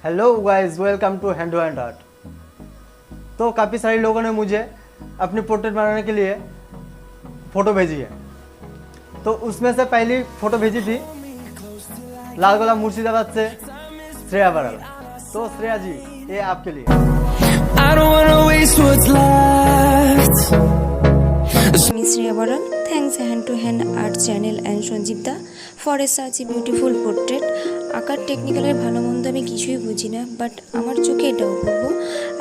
Hello guys, welcome to H2H Art। तो काफ़ी सारे लोगों ने मुझे अपनी पोर्ट्रेट बनाने के लिए फ़ोटो भेजी है। तो उसमें से पहली फ़ोटो भेजी थी लालगोला मुर्शिदाबाद से श्रेया बरल। तो श्रेया जी, ये आपके लिए। Miss Shreya Baral, thanks H2H Art channel and Sanjeev da for such a beautiful portrait. আঁকার টেকনিক্যালের ভালো মন্দ আমি কিছুই বুঝি না, বাট আমার চোখে এটাও বলবো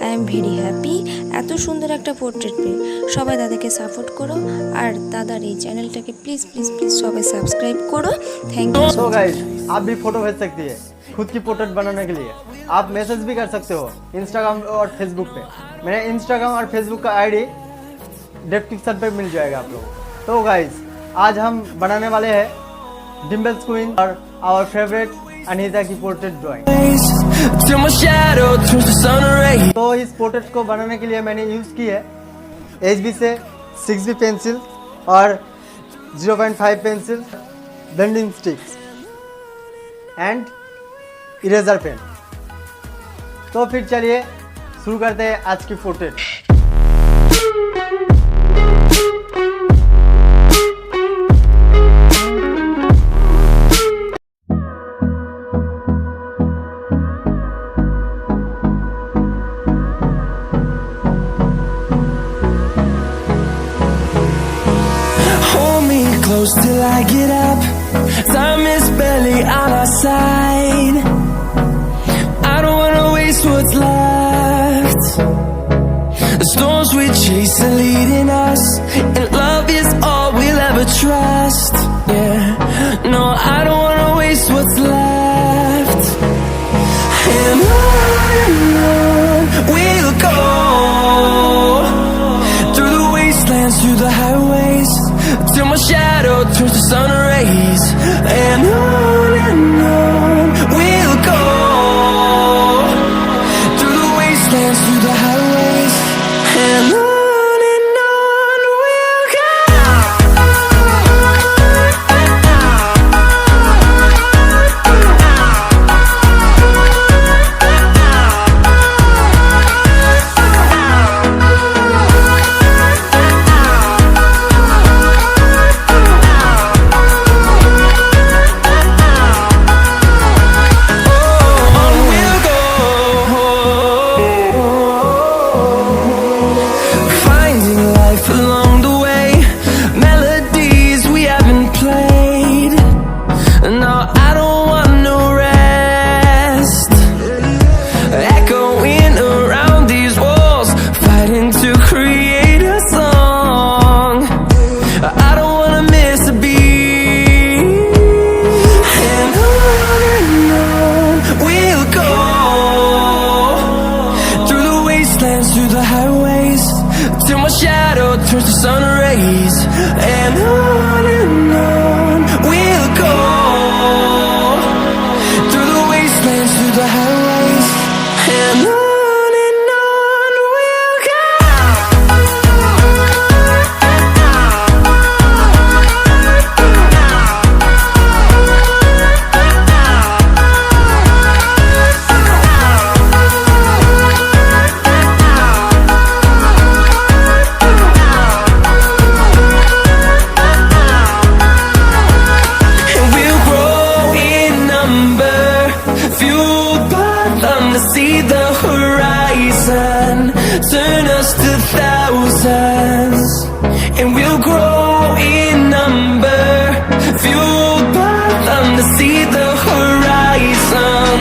আই এম ভেরি হ্যাপি এত সুন্দর একটা পোর্ট্রেট পেয়ে। সবাই দাদাকে সাপোর্ট করো আর দাদার এই চ্যানেলটাকে প্লিজ প্লিজ प्लीज সবাই सब्सक्राइब करो। Thank you. तो गाइस, आप भी फोटो भेज सकती है खुद की पोर्ट्रेट बनाने के लिए। आप मैसेज भी कर सकते हो इंस्टाग्राम और फेसबुक पे। मेरे इंस्टाग्राम और फेसबुक का आईडी डिस्क्रिप्शन पे मिल जाएगा आप लोगों को। तो गाइस, आज हम बनाने वाले हैं डिम्पल्स क्वीन और आवर फेवरेट अनीता की पोर्ट्रेट ड्राइंग। तो इस पोर्ट्रेट को बनाने के लिए मैंने यूज़ की है HB से 6B पेंसिल और 0.5 pencil, blending sticks and eraser pen. तो फिर चलिए शुरू करते हैं आज की portrait. Close till I get up, time is barely on our side. I don't wanna waste what's left. The storms we chase are leading us, and love is all we'll ever trust. Yeah, no, I don't wanna waste what's left. And on we'll go, through the wastelands, through the highways, till my shadow turns to sun rays. And on we'll go, through the wastelands, through the highways. And on we'll go. Through the highways, till my shadow turns to sun rays. And on we'll go, through the wastelands, through the highways. And on we'll go. See the horizon, turn us to thousands, and we'll grow in number, fueled by them to see the horizon,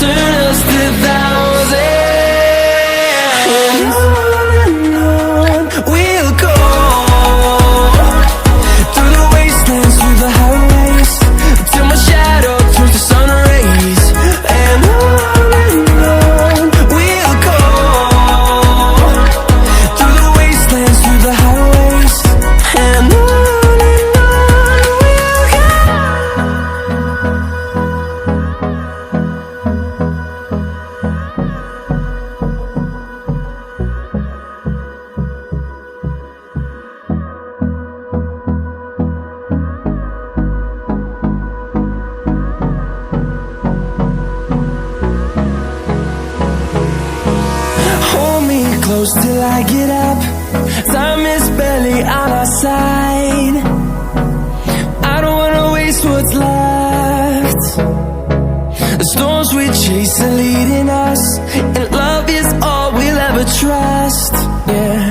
turn us to thousands. And on we'll go, through the wastelands, through the highways, till my shadow turns to sun rays. And we'll go, through the wastelands, through the highways. And close till I get up. Time is barely on our side. I don't wanna waste what's left. The storms we chase are leading us, and love is all we'll ever trust. Yeah,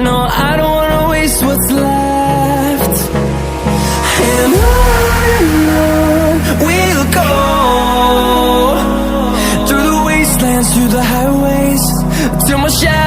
no, I don't wanna waste what's left. And on we'll go, through the wastelands, through the highways, till my shadow